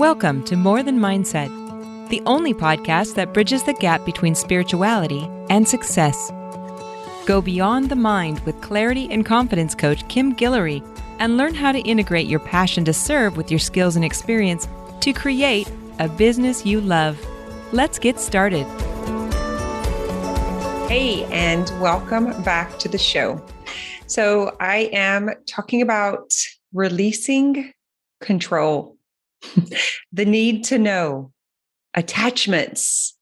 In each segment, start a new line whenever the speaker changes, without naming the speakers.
Welcome to More Than Mindset, the only podcast that bridges the gap between spirituality and success. Go beyond the mind with clarity and confidence coach Kim Guillory and learn how to integrate your passion to serve with your skills and experience to create a business you love. Let's get started.
Hey, and welcome back to the show. So I am talking about releasing control, the need to know, attachments,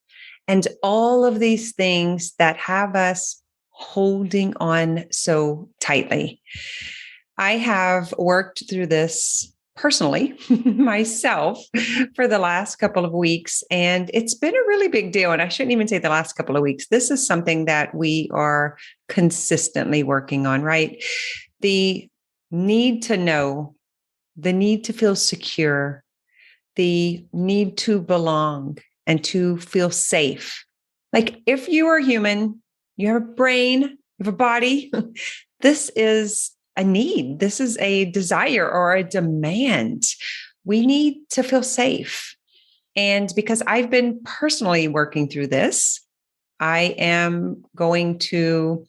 and all of these things that have us holding on so tightly. I have worked through this personally myself for the last couple of weeks, and it's been a really big deal. And I shouldn't even say the last couple of weeks. This is something that we are consistently working on, right? The need to know, the need to feel secure, the need to belong and to feel safe. Like if you are human, you have a brain, you have a body, this is a need. This is a desire or a demand. We need to feel safe. And because I've been personally working through this, I am going to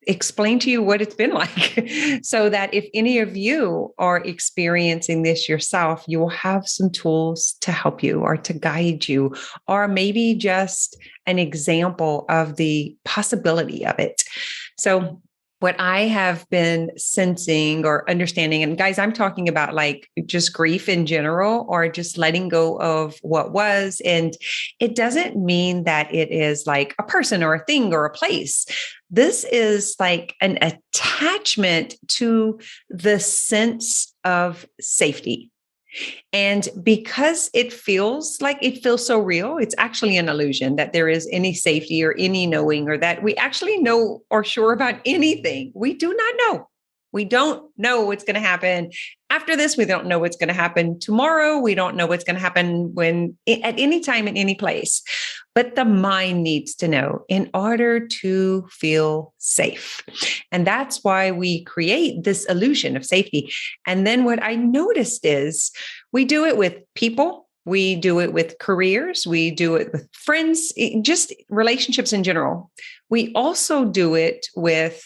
explain to you what it's been like so that if any of you are experiencing this yourself, you will have some tools to help you or to guide you, or maybe just an example of the possibility of it. So what I have been sensing or understanding, and guys, I'm talking about like just grief in general, or just letting go of what was. And it doesn't mean that it is like a person or a thing or a place. This is like an attachment to the sense of safety. And because it feels so real, it's actually an illusion that there is any safety or any knowing, or that we actually know or sure about anything. We do not know. We don't know what's going to happen after this. We don't know what's going to happen tomorrow. We don't know what's going to happen at any time, in any place. But the mind needs to know in order to feel safe. And that's why we create this illusion of safety. And then what I noticed is we do it with people. We do it with careers. We do it with friends, just relationships in general. We also do it with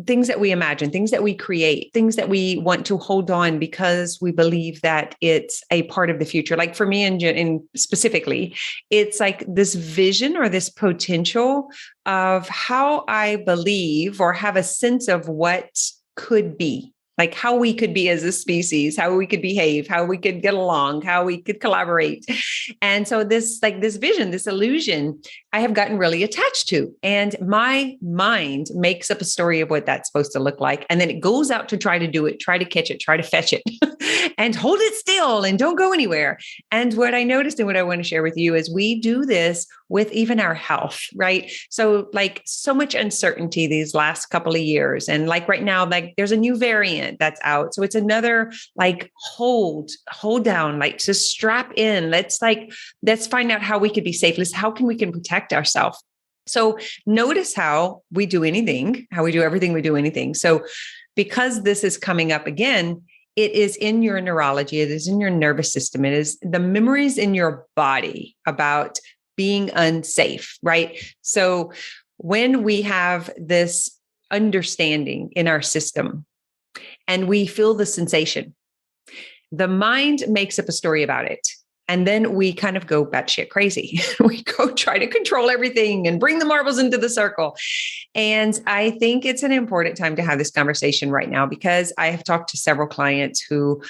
things that we imagine, things that we create, things that we want to hold on because we believe that it's a part of the future. Like for me, in specifically, it's like this vision or this potential of how I believe or have a sense of what could be. Like how we could be as a species, how we could behave, how we could get along, how we could collaborate. And so this vision, this illusion, I have gotten really attached to. And my mind makes up a story of what that's supposed to look like. And then it goes out to try to do it, try to catch it, try to fetch it and hold it still and don't go anywhere. And what I noticed and what I want to share with you is we do this with even our health, right? So like so much uncertainty these last couple of years. And like right now, like there's a new variant that's out. So it's another like hold down, like to strap in. Let's find out how we could be safe. How we can protect ourselves. So notice how we do anything, how we do everything, we do anything. So because this is coming up again, it is in your neurology. It is in your nervous system. It is the memories in your body about being unsafe, right? So when we have this understanding in our system and we feel the sensation, the mind makes up a story about it. And then we kind of go batshit crazy. We go try to control everything and bring the marbles into the circle. And I think it's an important time to have this conversation right now, because I have talked to several clients who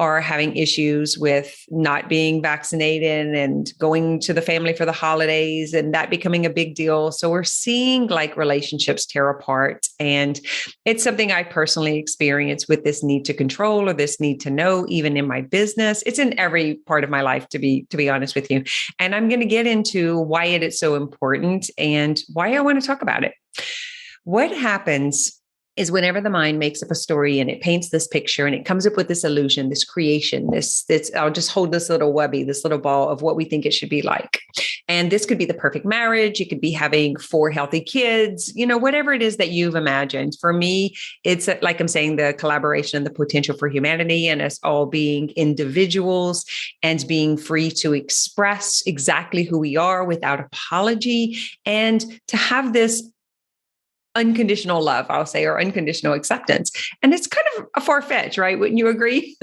are having issues with not being vaccinated and going to the family for the holidays and that becoming a big deal. So we're seeing like relationships tear apart. And it's something I personally experience with this need to control or this need to know, even in my business. It's in every part of my life, to be honest with you. And I'm going to get into why it is so important and why I want to talk about it. What happens is whenever the mind makes up a story and it paints this picture and it comes up with this illusion, this creation, this I'll just hold this little webby, this little ball of what we think it should be like. And this could be the perfect marriage. It could be having 4 healthy kids, whatever it is that you've imagined. For me, it's like I'm saying, the collaboration and the potential for humanity and us all being individuals and being free to express exactly who we are without apology, and to have this unconditional love, I'll say, or unconditional acceptance. And it's kind of a far-fetched, right? Wouldn't you agree?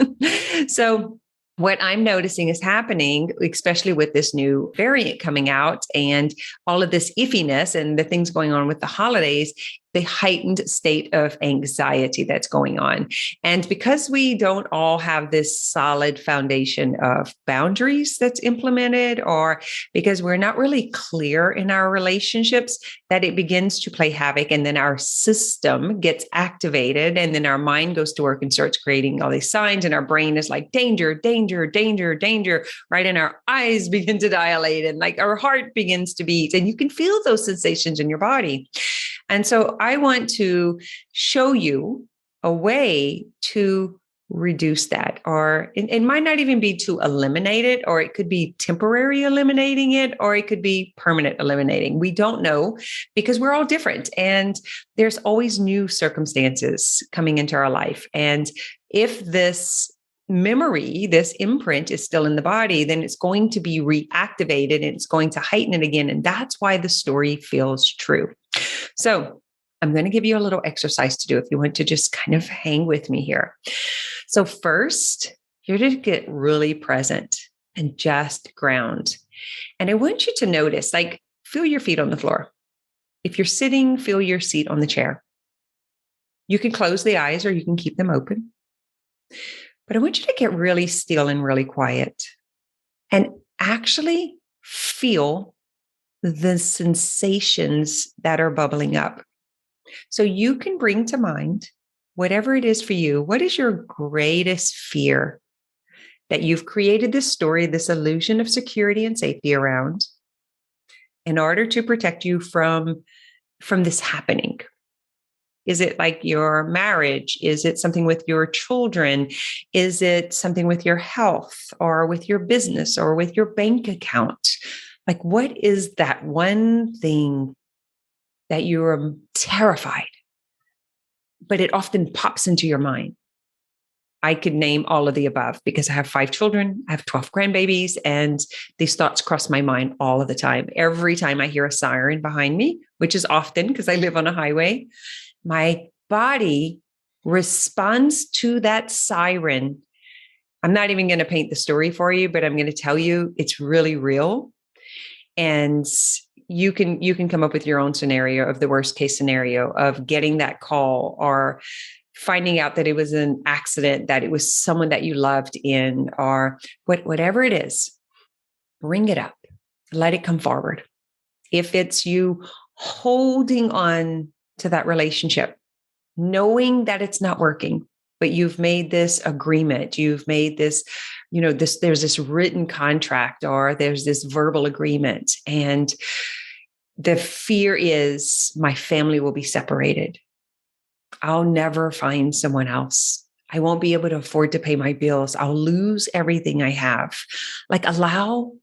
So what I'm noticing is happening, especially with this new variant coming out and all of this iffiness and the things going on with the holidays, the heightened state of anxiety that's going on. And because we don't all have this solid foundation of boundaries that's implemented, or because we're not really clear in our relationships, that it begins to play havoc. And then our system gets activated, and then our mind goes to work and starts creating all these signs. And our brain is like, danger, danger, danger, danger, right? And our eyes begin to dilate, and like our heart begins to beat, and you can feel those sensations in your body. And so I want to show you a way to reduce that, or it might not even be to eliminate it, or it could be temporary eliminating it, or it could be permanent eliminating. We don't know, because we're all different, and there's always new circumstances coming into our life. And if this memory, this imprint is still in the body, then it's going to be reactivated and it's going to heighten it again. And that's why the story feels true. So I'm going to give you a little exercise to do if you want to just kind of hang with me here. So first, you're to get really present and just ground. And I want you to notice, like, feel your feet on the floor. If you're sitting, feel your seat on the chair. You can close the eyes or you can keep them open. But I want you to get really still and really quiet and actually feel the sensations that are bubbling up. So you can bring to mind whatever it is for you. What is your greatest fear that you've created this story, this illusion of security and safety around, in order to protect you from this happening? Is it like your marriage? Is it something with your children? Is it something with your health or with your business or with your bank account? Like, what is that one thing that you're terrified, but it often pops into your mind? I could name all of the above because I have 5 children, I have 12 grandbabies, and these thoughts cross my mind all of the time. Every time I hear a siren behind me, which is often because I live on a highway, my body responds to that siren. I'm not even going to paint the story for you, but I'm going to tell you it's really real. And you can come up with your own scenario of the worst case scenario of getting that call, or finding out that it was an accident, that it was someone that you loved in, or whatever it is. Bring it up. Let it come forward. If it's you holding on to that relationship, knowing that it's not working, but you've made this agreement, you've made this, there's this written contract, or there's this verbal agreement. And the fear is my family will be separated. I'll never find someone else. I won't be able to afford to pay my bills. I'll lose everything I have. Like, allow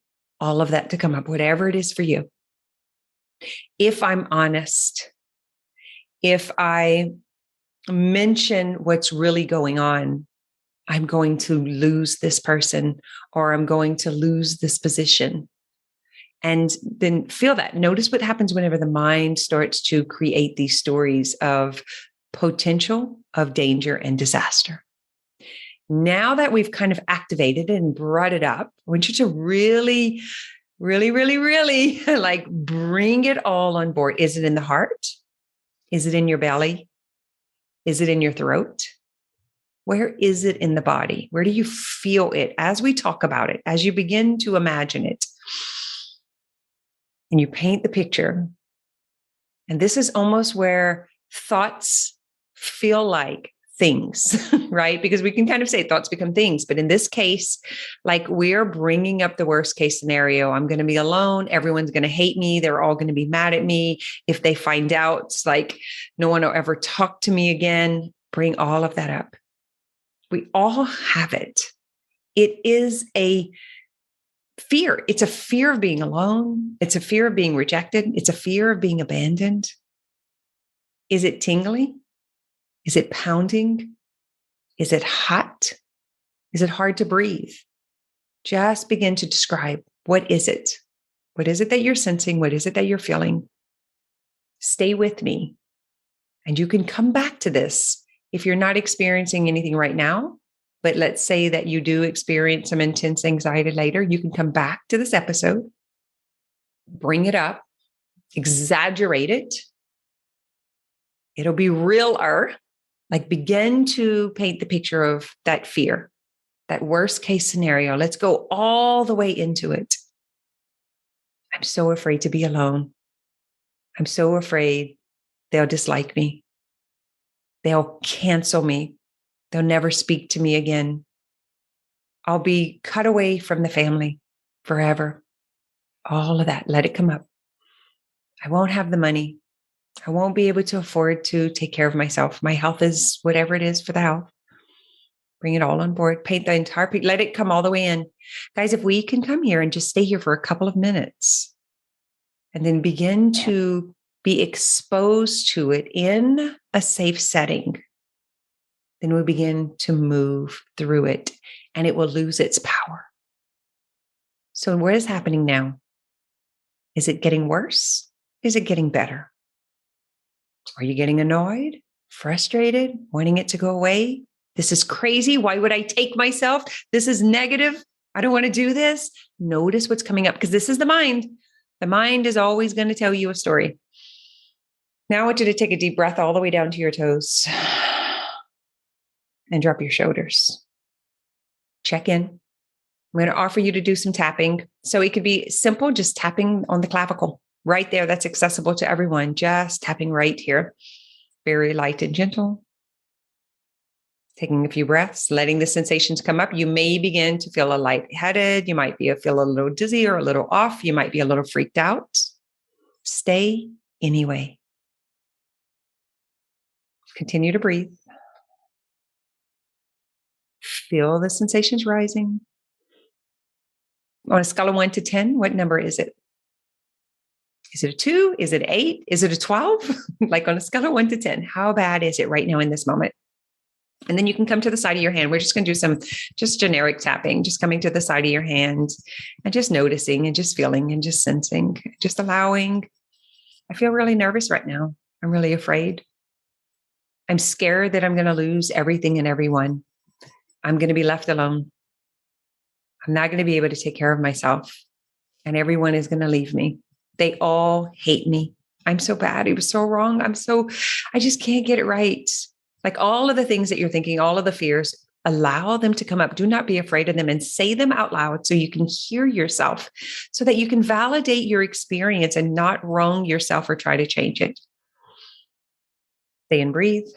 all of that to come up, whatever it is for you. If I'm honest, if I mention what's really going on, I'm going to lose this person, or I'm going to lose this position. And then feel that. Notice what happens whenever the mind starts to create these stories of potential, of danger and disaster. Now that we've kind of activated and brought it up, I want you to really, really, really, really like bring it all on board. Is it in the heart? Is it in your belly? Is it in your throat? Where is it in the body? Where do you feel it as we talk about it, as you begin to imagine it? And you paint the picture. And this is almost where thoughts feel like things, right? Because we can kind of say thoughts become things. But in this case, like, we're bringing up the worst case scenario. I'm going to be alone. Everyone's going to hate me. They're all going to be mad at me. If they find out, it's like no one will ever talk to me again. Bring all of that up. We all have it. It is a fear. It's a fear of being alone. It's a fear of being rejected. It's a fear of being abandoned. Is it tingly? Is it pounding? Is it hot? Is it hard to breathe? Just begin to describe, what is it? What is it that you're sensing? What is it that you're feeling? Stay with me. And you can come back to this if you're not experiencing anything right now. But let's say that you do experience some intense anxiety later. You can come back to this episode, bring it up, exaggerate it. It'll be realer. Like, begin to paint the picture of that fear, that worst case scenario. Let's go all the way into it. I'm so afraid to be alone. I'm so afraid they'll dislike me. They'll cancel me. They'll never speak to me again. I'll be cut away from the family forever. All of that, let it come up. I won't have the money. I won't be able to afford to take care of myself. My health is whatever it is for the health. Bring it all on board. Paint the entire picture. Let it come all the way in. Guys, if we can come here and just stay here for a couple of minutes and then begin to be exposed to it in a safe setting, then we begin to move through it and it will lose its power. So what is happening now? Is it getting worse? Is it getting better? Are you getting annoyed, frustrated, wanting it to go away? This is crazy. Why would I take myself? This is negative. I don't want to do this. Notice what's coming up, because this is the mind. The mind is always going to tell you a story. Now I want you to take a deep breath all the way down to your toes and drop your shoulders. Check in. I'm going to offer you to do some tapping. So it could be simple, just tapping on the clavicle right there. That's accessible to everyone. Just tapping right here. Very light and gentle. Taking a few breaths, letting the sensations come up. You may begin to feel a lightheaded. You might feel a little dizzy or a little off. You might be a little freaked out. Stay anyway. Continue to breathe. Feel the sensations rising. On a scale of 1 to 10, what number is it? Is it a 2? Is it 8? Is it a 12? Like, on a scale of 1 to 10, how bad is it right now in this moment? And then you can come to the side of your hand. We're just going to do some just generic tapping, just coming to the side of your hand and just noticing and just feeling and just sensing, just allowing. I feel really nervous right now. I'm really afraid. I'm scared that I'm going to lose everything and everyone. I'm going to be left alone. I'm not going to be able to take care of myself, and everyone is going to leave me. They all hate me. I'm so bad. It was so wrong. I just can't get it right. Like, all of the things that you're thinking, all of the fears, allow them to come up. Do not be afraid of them, and say them out loud so you can hear yourself, so that you can validate your experience and not wrong yourself or try to change it. Stay and breathe.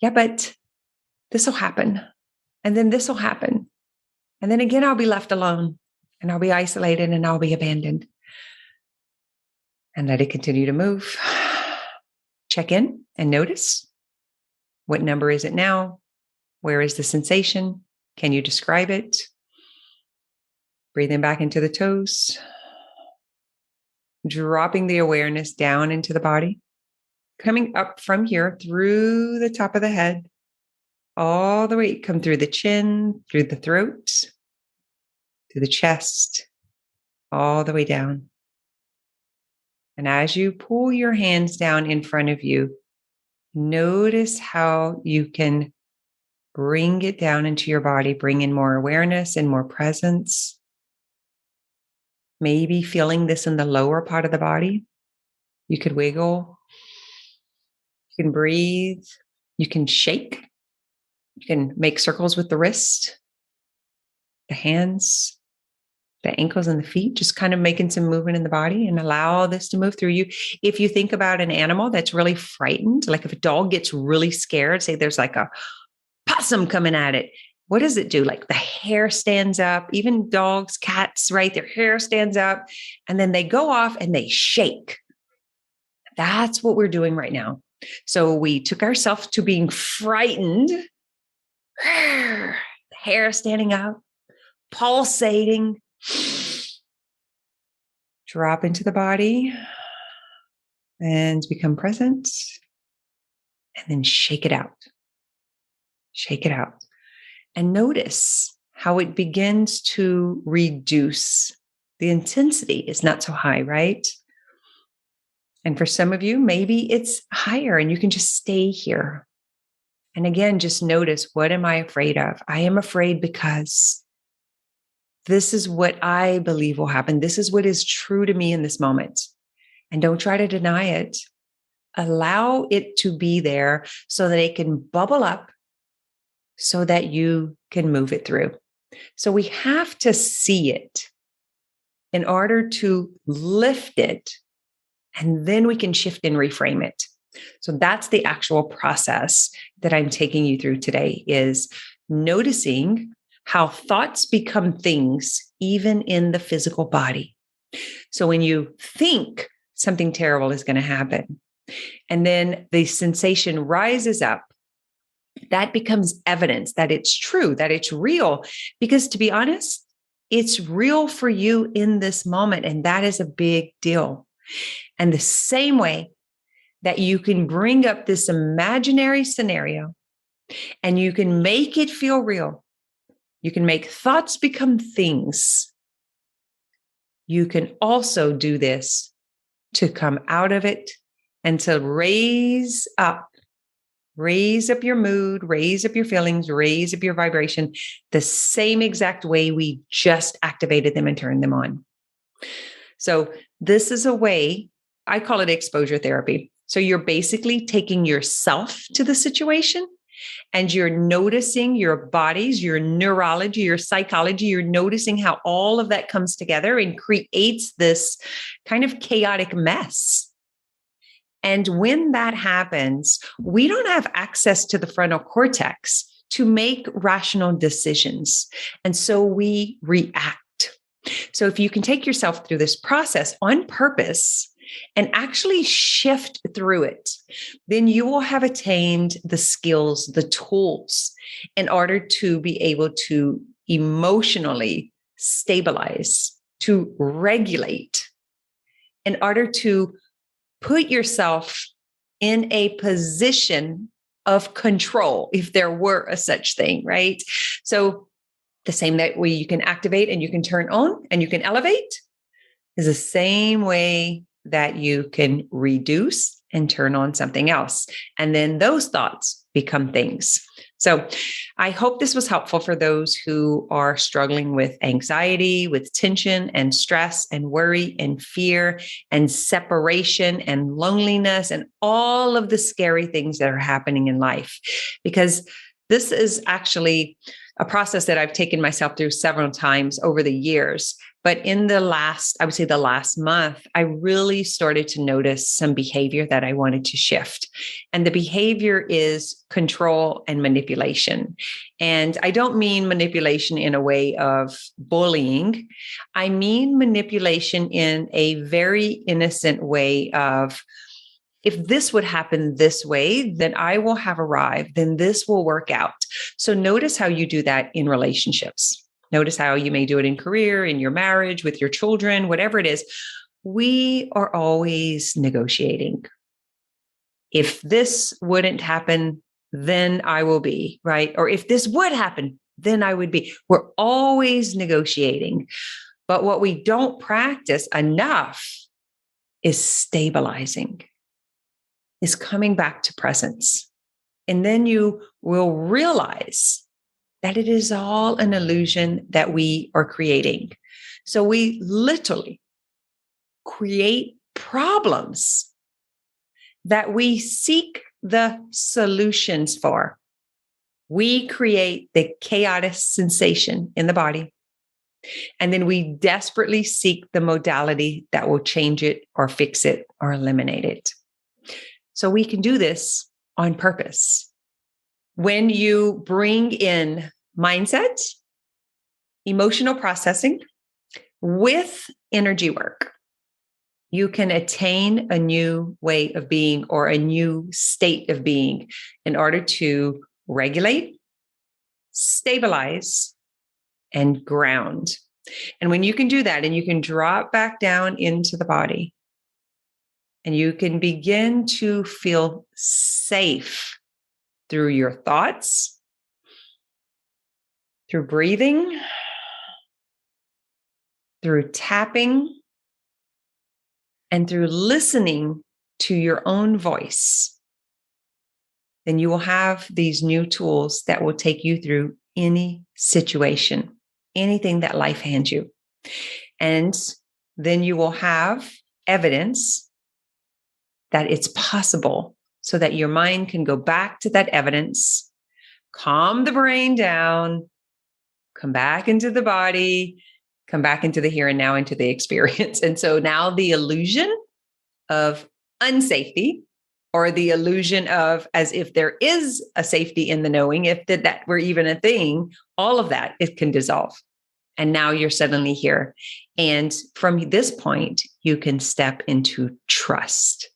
Yeah, but this will happen. And then this will happen. And then again, I'll be left alone, and I'll be isolated, and I'll be abandoned. And let it continue to move. Check in and notice. What number is it now? Where is the sensation? Can you describe it? Breathing back into the toes. Dropping the awareness down into the body. Coming up from here through the top of the head. All the way, come through the chin, through the throat, through the chest, all the way down. And as you pull your hands down in front of you, notice how you can bring it down into your body, bring in more awareness and more presence. Maybe feeling this in the lower part of the body. You could wiggle. You can breathe. You can shake. You can make circles with the wrist, the hands, the ankles, and the feet, just kind of making some movement in the body, and allow this to move through you. If you think about an animal that's really frightened, like if a dog gets really scared, say there's like a possum coming at it, what does it do? Like, the hair stands up, even dogs, cats, right? Their hair stands up, and then they go off and they shake. That's what we're doing right now. So we took ourselves to being frightened, hair standing up, pulsating. Drop into the body and become present. And then shake it out. Shake it out. And notice how it begins to reduce. The intensity is not so high, right? And for some of you, maybe it's higher and you can just stay here. And again, just notice, what am I afraid of? I am afraid because this is what I believe will happen. This is what is true to me in this moment. And don't try to deny it. Allow it to be there so that it can bubble up so that you can move it through. So we have to see it in order to lift it, and then we can shift and reframe it. So that's the actual process that I'm taking you through today, is noticing how thoughts become things even in the physical body. So when you think something terrible is going to happen, and then the sensation rises up, that becomes evidence that it's true, that it's real. Because to be honest, it's real for you in this moment. And that is a big deal. And the same way that you can bring up this imaginary scenario and you can make it feel real, you can make thoughts become things. You can also do this to come out of it and to raise up your mood, raise up your feelings, raise up your vibration, the same exact way we just activated them and turned them on. So this is a way, I call it exposure therapy. So you're basically taking yourself to the situation and you're noticing your bodies, your neurology, your psychology, you're noticing how all of that comes together and creates this kind of chaotic mess. And when that happens, we don't have access to the frontal cortex to make rational decisions. And so we react. So if you can take yourself through this process on purpose and actually shift through it, then you will have attained the skills, the tools in order to be able to emotionally stabilize, to regulate, in order to put yourself in a position of control, if there were a such thing, right? So the same that way you can activate and you can turn on and you can elevate is the same way that you can reduce and turn on something else. And then those thoughts become things. So I hope this was helpful for those who are struggling with anxiety, with tension and stress and worry and fear and separation and loneliness and all of the scary things that are happening in life. Because this is actually a process that I've taken myself through several times over the years. But in the last month, I really started to notice some behavior that I wanted to shift. And the behavior is control and manipulation. And I don't mean manipulation in a way of bullying. I mean manipulation in a very innocent way of, if this would happen this way, then I will have arrived, then this will work out. So notice how you do that in relationships. Notice how you may do it in career, in your marriage, with your children, whatever it is. We are always negotiating. If this wouldn't happen, then I will be, right? Or if this would happen, then I would be. We're always negotiating. But what we don't practice enough is stabilizing, is coming back to presence. And then you will realize that it is all an illusion that we are creating. So we literally create problems that we seek the solutions for. We create the chaotic sensation in the body, and then we desperately seek the modality that will change it or fix it or eliminate it. So we can do this on purpose. When you bring in mindset, emotional processing with energy work, you can attain a new way of being or a new state of being in order to regulate, stabilize, and ground. And when you can do that and you can drop back down into the body and you can begin to feel safe through your thoughts, through breathing, through tapping, and through listening to your own voice, then you will have these new tools that will take you through any situation, anything that life hands you. And then you will have evidence that it's possible so that your mind can go back to that evidence, calm the brain down, come back into the body, come back into the here and now, into the experience. And so now the illusion of unsafety, or the illusion of as if there is a safety in the knowing, if that were even a thing, all of that, it can dissolve. And now you're suddenly here. And from this point, you can step into trust.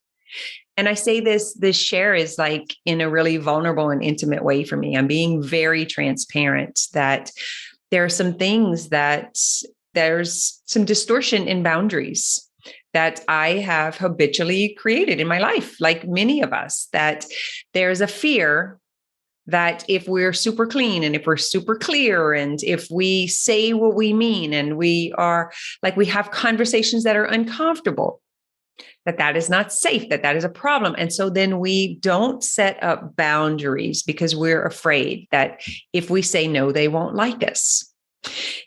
And I say this share is like in a really vulnerable and intimate way for me. I'm being very transparent that there are some things that there's some distortion in boundaries that I have habitually created in my life, like many of us, that there's a fear that if we're super clean and if we're super clear and if we say what we mean and we are like, we have conversations that are uncomfortable, that is not safe, that is a problem. And so then we don't set up boundaries because we're afraid that if we say no, they won't like us.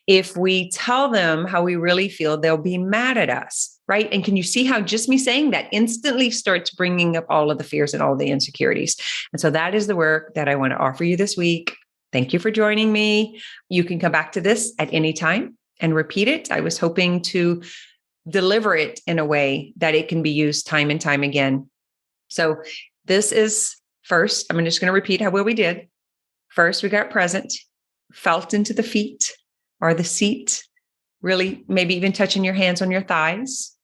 If we tell them how we really feel, they'll be mad at us, right? And can you see how just me saying that instantly starts bringing up all of the fears and all the insecurities? And so that is the work that I want to offer you this week. Thank you for joining me. You can come back to this at any time and repeat it. I was hoping to deliver it in a way that it can be used time and time again. So this is first, I'm just going to repeat how well we did. First, we got present, felt into the feet or the seat, really maybe even touching your hands on your thighs.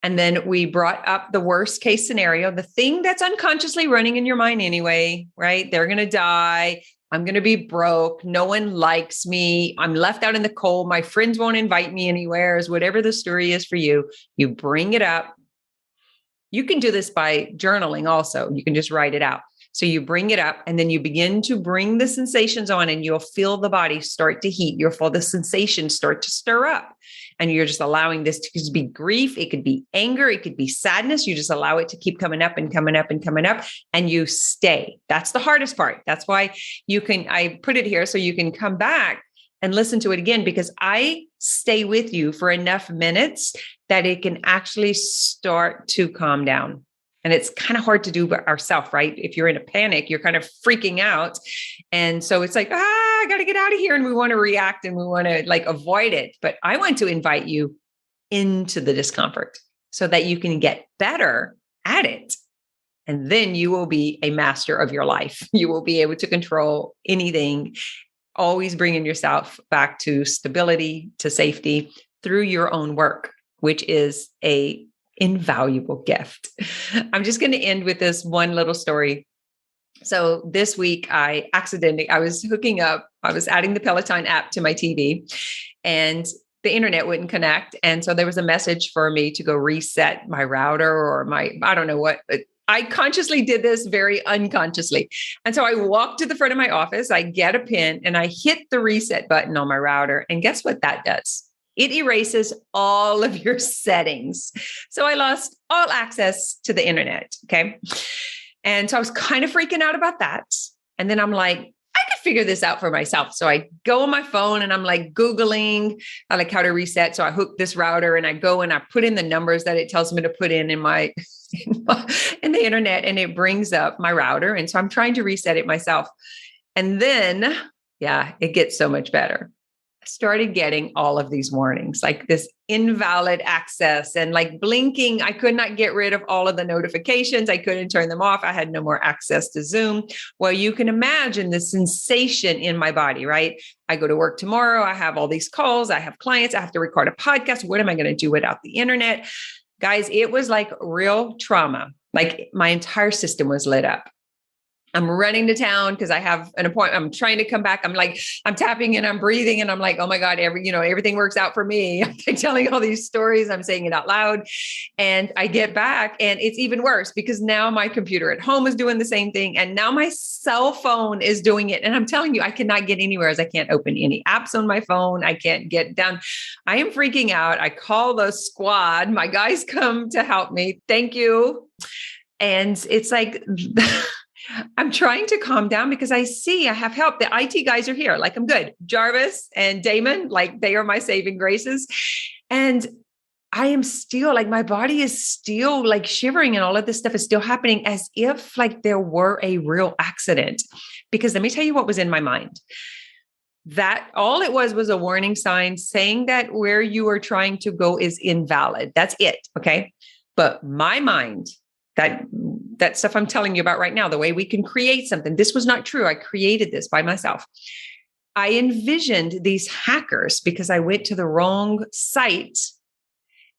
And then we brought up the worst case scenario, the thing that's unconsciously running in your mind anyway, right? They're going to die. I'm going to be broke. No one likes me. I'm left out in the cold. My friends won't invite me anywhere. Whatever the story is for you, you bring it up. You can do this by journaling also. You can just write it out. So you bring it up and then you begin to bring the sensations on and you'll feel the body start to heat. You'll feel the sensations start to stir up and you're just allowing this to be grief. It could be anger. It could be sadness. You just allow it to keep coming up and coming up and coming up and you stay. That's the hardest part. That's why I put it here so you can come back and listen to it again, because I stay with you for enough minutes that it can actually start to calm down. And it's kind of hard to do by ourselves, right? If you're in a panic, you're kind of freaking out. And so it's like, I got to get out of here. And we want to react and we want to like avoid it. But I want to invite you into the discomfort so that you can get better at it. And then you will be a master of your life. You will be able to control anything, always bringing yourself back to stability, to safety through your own work, which is a invaluable gift. I'm just going to end with this one little story. So this week I was adding the Peloton app to my TV and the internet wouldn't connect. And so there was a message for me to go reset my router or I don't know what. I consciously did this very unconsciously. And so I walked to the front of my office, I get a pin and I hit the reset button on my router. And guess what that does? It erases all of your settings. So I lost all access to the internet. Okay. And so I was kind of freaking out about that. And then I'm like, I could figure this out for myself. So I go on my phone and I'm like Googling like how to reset. So I hook this router and I go and I put in the numbers that it tells me to put in the internet and it brings up my router. And so I'm trying to reset it myself. And then, it gets so much better. Started getting all of these warnings, like this invalid access and like blinking. I could not get rid of all of the notifications. I couldn't turn them off. I had no more access to Zoom. Well, you can imagine the sensation in my body, right? I go to work tomorrow. I have all these calls. I have clients. I have to record a podcast. What am I going to do without the internet? Guys, it was like real trauma. Like my entire system was lit up. I'm running to town because I have an appointment. I'm trying to come back. I'm tapping and I'm breathing and I'm like, oh my God, everything works out for me. I'm telling all these stories. I'm saying it out loud. And I get back and it's even worse because now my computer at home is doing the same thing. And now my cell phone is doing it. And I'm telling you, I cannot get anywhere as I can't open any apps on my phone. I can't get down. I am freaking out. I call the squad. My guys come to help me. Thank you. And it's like, I'm trying to calm down because I have help. The IT guys are here. Like, I'm good. Jarvis and Damon, like, they are my saving graces. And I am still like, my body is still like shivering and all of this stuff is still happening as if like there were a real accident. Because let me tell you what was in my mind. That all it was a warning sign saying that where you are trying to go is invalid. That's it. Okay. But my mind, that stuff I'm telling you about right now, the way we can create something. This was not true. I created this by myself. I envisioned these hackers because I went to the wrong site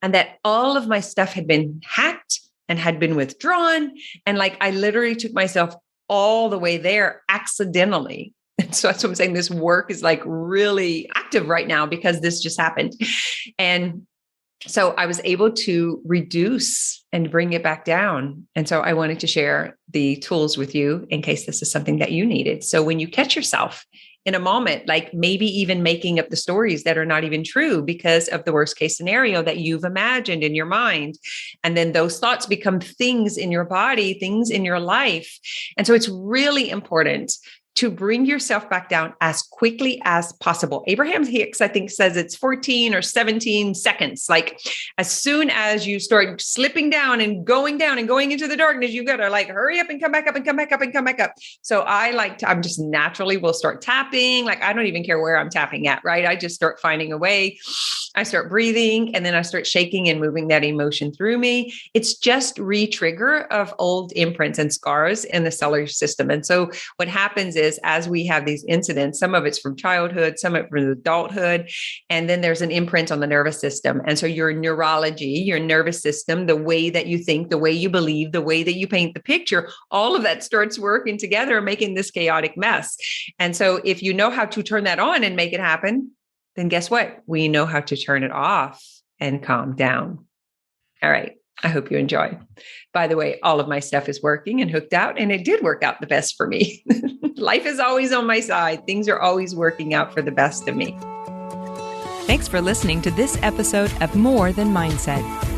and that all of my stuff had been hacked and had been withdrawn. And like, I literally took myself all the way there accidentally. And so that's what I'm saying. This work is like really active right now because this just happened. And so I was able to reduce and bring it back down. And so I wanted to share the tools with you in case this is something that you needed. So when you catch yourself in a moment, like maybe even making up the stories that are not even true because of the worst case scenario that you've imagined in your mind. And then those thoughts become things in your body, things in your life. And so it's really important to bring yourself back down as quickly as possible. Abraham Hicks, I think, says it's 14 or 17 seconds. Like as soon as you start slipping down and going into the darkness, you got to like hurry up and come back up and come back up and come back up. So I'm just naturally will start tapping. Like, I don't even care where I'm tapping at, right? I just start finding a way. I start breathing and then I start shaking and moving that emotion through me. It's just re-trigger of old imprints and scars in the cellular system. And so what happens is as we have these incidents, some of it's from childhood, some of it from adulthood, and then there's an imprint on the nervous system. And so your neurology, your nervous system, the way that you think, the way you believe, the way that you paint the picture, all of that starts working together, making this chaotic mess. And so if you know how to turn that on and make it happen, then guess what? We know how to turn it off and calm down. All right. I hope you enjoy. By the way, all of my stuff is working and hooked out, and it did work out the best for me. Life is always on my side. Things are always working out for the best of me.
Thanks for listening to this episode of More Than Mindset.